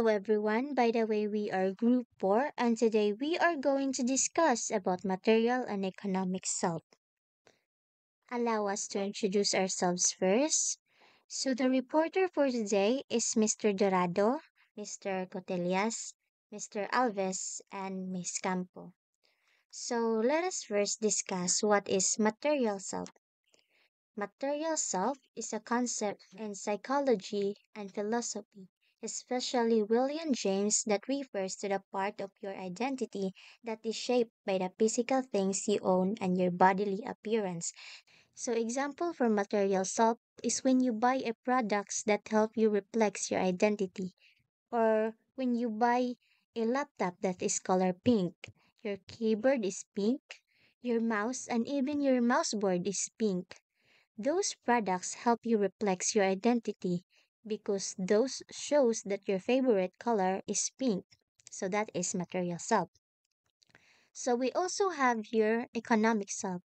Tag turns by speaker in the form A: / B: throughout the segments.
A: Hello everyone. By the way, we are Group 4 and today we are going to discuss about material and economic self. Allow us to introduce ourselves first. So the reporter for today is Mr. Dorado, Mr. Cotellas, Mr. Alves, and Miss Campo. So let us first discuss what is material self. Material self is a concept in psychology and philosophy, especially William James, that refers to the part of your identity that is shaped by the physical things you own and your bodily appearance. So example for material self is when you buy a products that help you reflect your identity, or when you buy a laptop that is color pink, your keyboard is pink, your mouse and even your mouseboard is pink. Those products help you reflect your identity because those shows that your favorite color is pink. So that is material self. So we also have here economic self.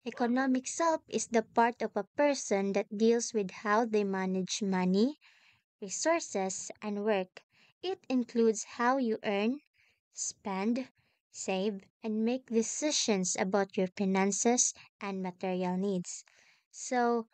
A: Economic self is the part of a person that deals with how they manage money, resources, and work. It includes how you earn, spend, save, and make decisions about your finances and material needs. So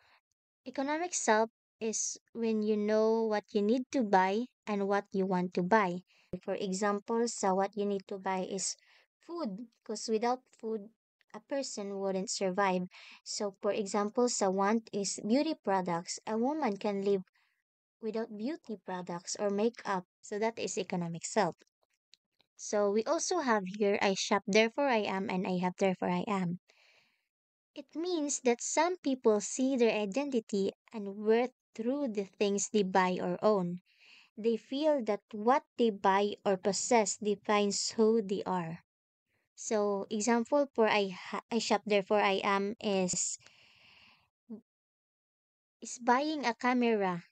A: economic self is when you know what you need to buy and what you want to buy. For example, so what you need to buy is food, because without food, a person wouldn't survive. So, for example, sa want is beauty products. A woman can live without beauty products or makeup. So that is economic self. So we also have here I shop, therefore I am, and I have, therefore I am. It means that some people see their identity and worth through the things they buy or own. They feel that what they buy or possess defines who they are. So, example for I shop therefore I am is buying a camera.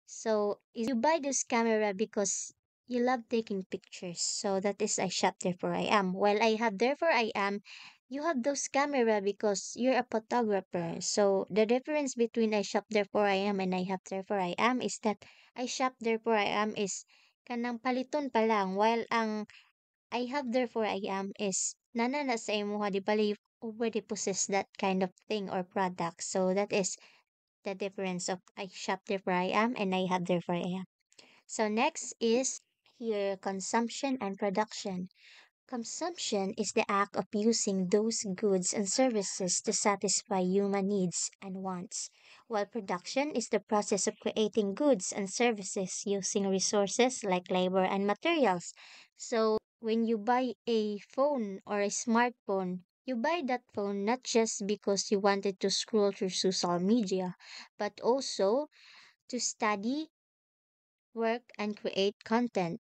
A: So, is you buy this camera because you love taking pictures. So that is I shop therefore I am. While I have therefore I am, you have those camera because you're a photographer. So the difference between I shop therefore I am and I have therefore I am is that I shop therefore I am is kanang paliton pa lang, while ang I have therefore I am is nana na sa imo di bali you already possess that kind of thing or product. So that is the difference of I shop therefore I am and I have therefore I am. So next is here consumption and production. Consumption is the act of using those goods and services to satisfy human needs and wants, while production is the process of creating goods and services using resources like labor and materials. So when you buy a phone or a smartphone, you buy that phone not just because you wanted to scroll through social media, but also to study, work, and create content.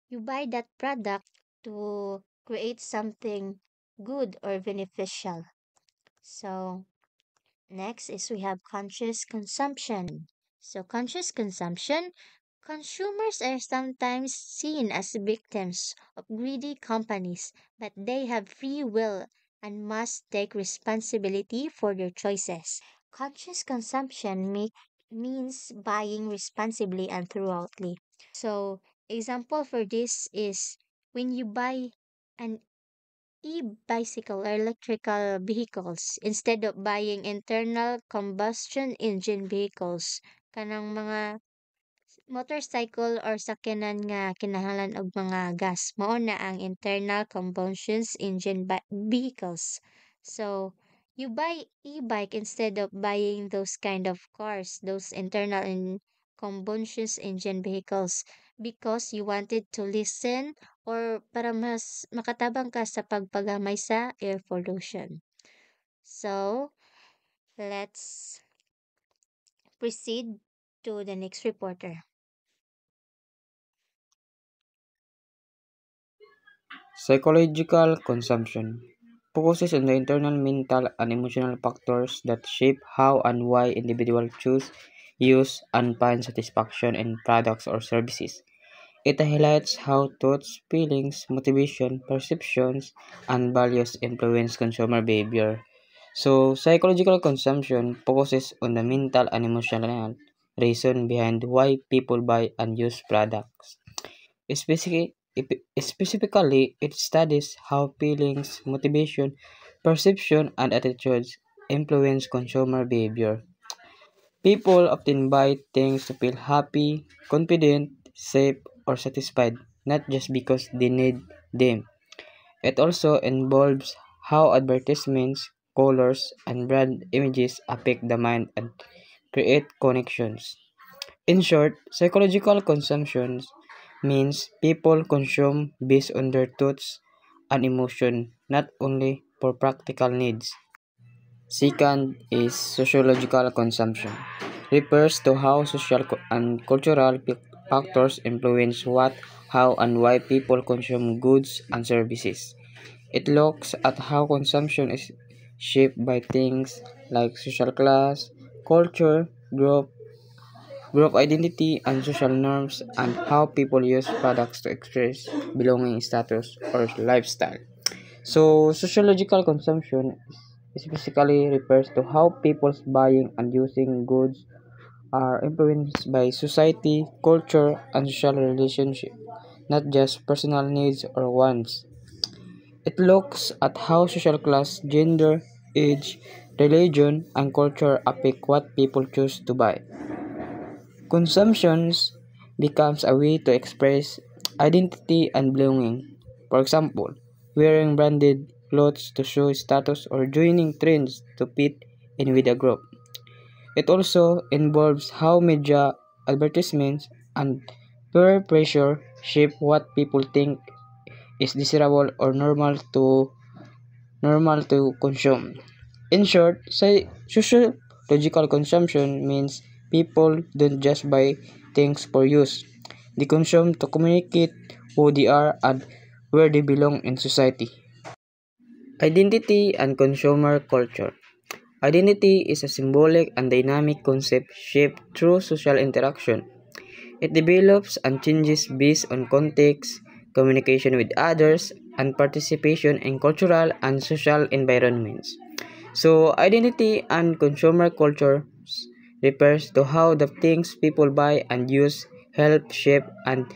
A: You buy that product to create something good or beneficial. So, next is we have conscious consumption. So, conscious consumption, consumers are sometimes seen as victims of greedy companies, but they have free will and must take responsibility for their choices. Conscious consumption means buying responsibly and throughoutly. So, example for this is when you buy an e-bicycle or electrical vehicles instead of buying internal combustion engine vehicles, kanang mga motorcycle or sakyanan nga kinahanglan og mga gas, mao na ang internal combustion engine vehicles. So you buy e-bike instead of buying those kind of cars, those internal combustion engine vehicles, because you wanted to listen or para mas makatabang ka sa pagpagamay sa air pollution. So let's proceed to the next reporter.
B: Psychological consumption focuses on the internal mental and emotional factors that shape how and why individuals choose, use, and find satisfaction in products or services. It highlights how thoughts, feelings, motivation, perceptions, and values influence consumer behavior. So, psychological consumption focuses on the mental and emotional reason behind why people buy and use products. Specifically, it studies how feelings, motivation, perception, and attitudes influence consumer behavior. People often buy things to feel happy, confident, safe, or satisfied, not just because they need them. It also involves how advertisements, colors, and brand images affect the mind and create connections. In short, psychological consumption means people consume based on their thoughts and emotion, not only for practical needs. Second is sociological consumption. Refers to how social and cultural factors influence what, how, and why people consume goods and services. It looks at how consumption is shaped by things like social class, culture, group identity, and social norms, and how people use products to express belonging, status, or lifestyle. So, sociological consumption specifically refers to how people's buying and using goods are influenced by society, culture, and social relationships, not just personal needs or wants. It looks at how social class, gender, age, religion, and culture affect what people choose to buy. Consumption becomes a way to express identity and belonging. For example, wearing branded clothes to show status or joining trends to fit in with a group. It also involves how media, advertisements, and peer pressure shape what people think is desirable or normal to consume. In short, sociological consumption means people don't just buy things for use. They consume to communicate who they are and where they belong in society. Identity and consumer culture. Identity is a symbolic and dynamic concept shaped through social interaction. It develops and changes based on context, communication with others, and participation in cultural and social environments. So, identity and consumer culture refers to how the things people buy and use help shape and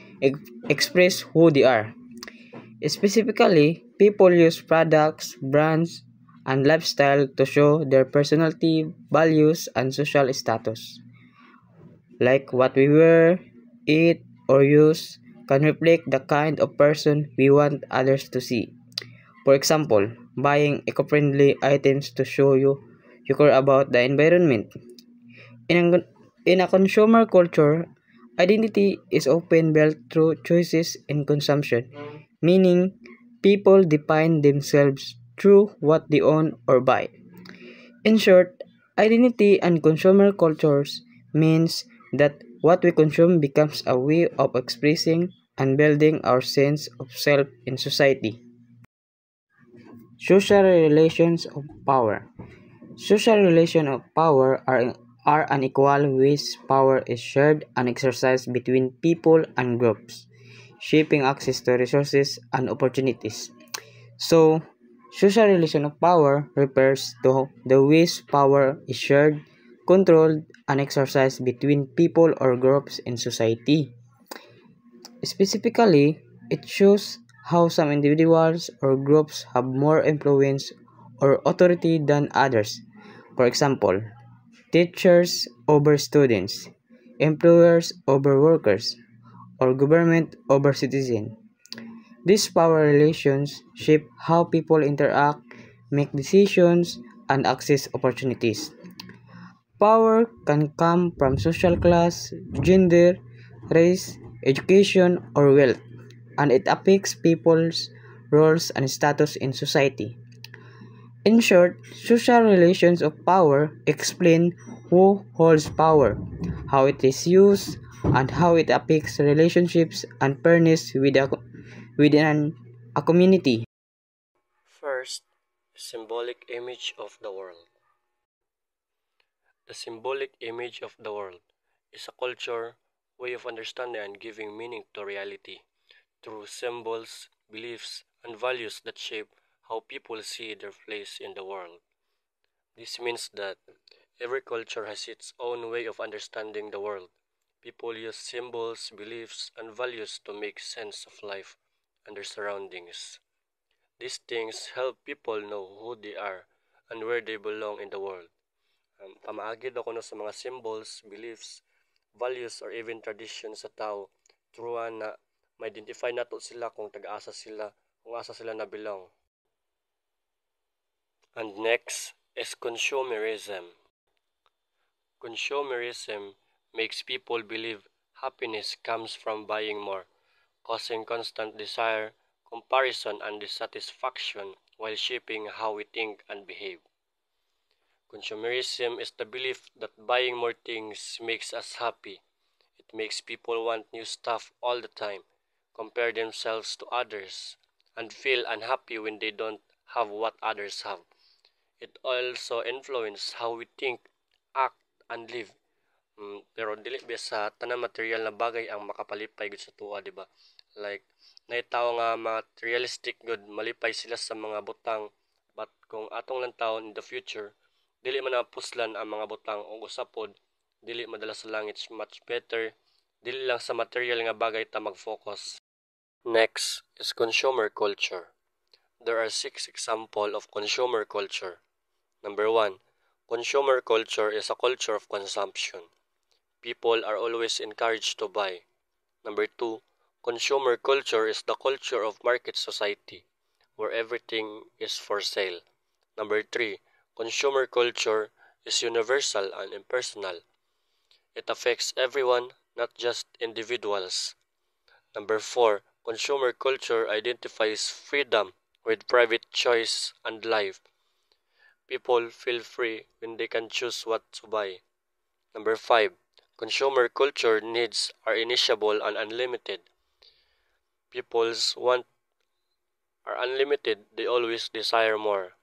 B: express who they are. Specifically, people use products, brands, and lifestyle to show their personality, values, and social status. Like what we wear, eat, or use can reflect the kind of person we want others to see. For example, buying eco-friendly items to show you care about the environment. In a consumer culture, identity is often built through choices in consumption, meaning people define themselves through what they own or buy. In short, identity and consumer cultures means that what we consume becomes a way of expressing and building our sense of self in society. Social relations of power. Social relations of power are unequal ways power is shared and exercised between people and groups, shaping access to resources and opportunities. So, social relation of power refers to the ways power is shared, controlled, and exercised between people or groups in society. Specifically, it shows how some individuals or groups have more influence or authority than others. For example, teachers over students, employers over workers, or government over citizens. These power relations shape how people interact, make decisions, and access opportunities. Power can come from social class, gender, race, education, or wealth, and it affects people's roles and status in society. In short, social relations of power explain who holds power, how it is used, and how it affects relationships and fairness within a community.
C: First, symbolic image of the world. The symbolic image of the world is a culture way of understanding and giving meaning to reality through symbols, beliefs, and values that shape how people see their place in the world. This means that every culture has its own way of understanding the world, People use symbols, beliefs, and values to make sense of life and their surroundings. These things help people know who they are and where they belong in the world. Pamaagid ako no sa mga symbols, beliefs, values, or even traditions sa tao, turuan na ma-identify nato sila kung taga-asa sila, kung asa sila na belong. And next is consumerism. Consumerism makes people believe happiness comes from buying more, causing constant desire, comparison, and dissatisfaction while shaping how we think and behave. Consumerism is the belief that buying more things makes us happy. It makes people want new stuff all the time, compare themselves to others, and feel unhappy when they don't have what others have. It also influences how we think, act, and live. Pero dili ba sa tanang material na bagay ang makapalipay gud sa tuwa, di ba? Like nahitaw nga materialistic good malipay sila sa mga butang, but kung atong lang taon in the future dili man napuslan ang mga butang ug usapod dili madala sa langit much better dili lang sa material nga bagay ta mag-focus. Next is consumer culture. There are 6 examples of consumer culture. Number 1, consumer culture is a culture of consumption. People are always encouraged to buy. Number 2, consumer culture is the culture of market society, where everything is for sale. Number 3, consumer culture is universal and impersonal. It affects everyone, not just individuals. Number 4, consumer culture identifies freedom with private choice and life. People feel free when they can choose what to buy. Number 5, consumer culture needs are initiable and unlimited. People's want are unlimited, they always desire more.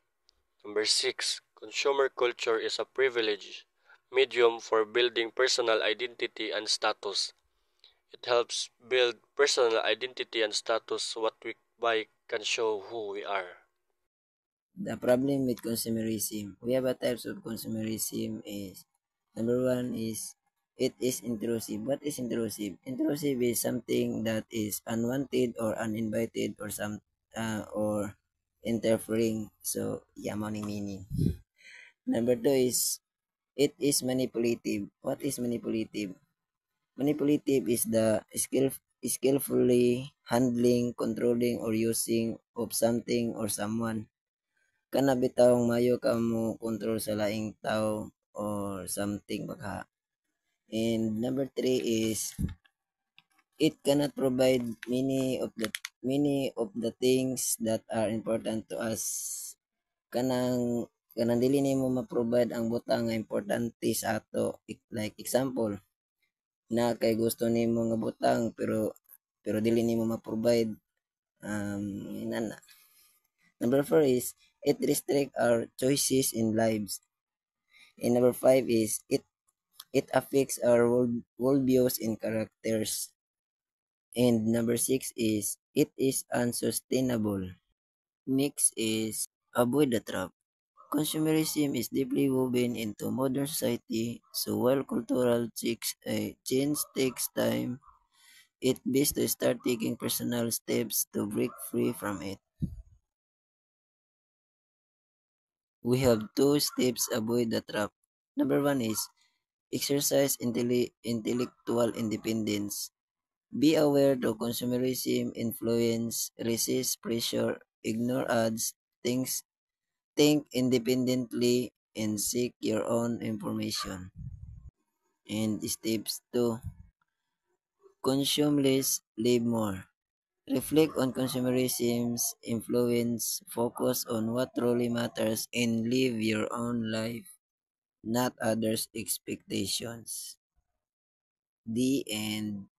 C: Number 6, consumer culture is a privilege medium for building personal identity and status. It helps build personal identity and status. What we buy can show who we are.
D: The problem with consumerism, we have a types of consumerism is number one is it is intrusive. What is intrusive? Intrusive is something that is unwanted or uninvited or or interfering. So yeah, morning meaning. Number two is it is manipulative. What is manipulative? Manipulative is the skillfully handling, controlling, or using of something or someone. Kana bitawng mayo ka mo control sa laing tao or something baka. And number three is it cannot provide many of the things that are important to us. Kanang dili nimo ma-provide ang butang nga importante sa ato. Like example, na kay gusto nimo nga butang pero dili nimo ma-provide inana. Number 4 is it restrict our choices in lives. And number 5 is it affects our worldviews and characters. And number 6 is it is unsustainable. Next is avoid the trap. Consumerism is deeply woven into modern society, so while cultural change takes time, it's best to start taking personal steps to break free from it. We have 2 steps avoid the trap. Number 1 is exercise intellectual independence. Be aware of consumerism influence, resist pressure, ignore ads, think independently, and seek your own information. And steps 2, consume less, live more. Reflect on consumerism's influence, focus on what truly matters, and live your own life, not others' expectations. The end.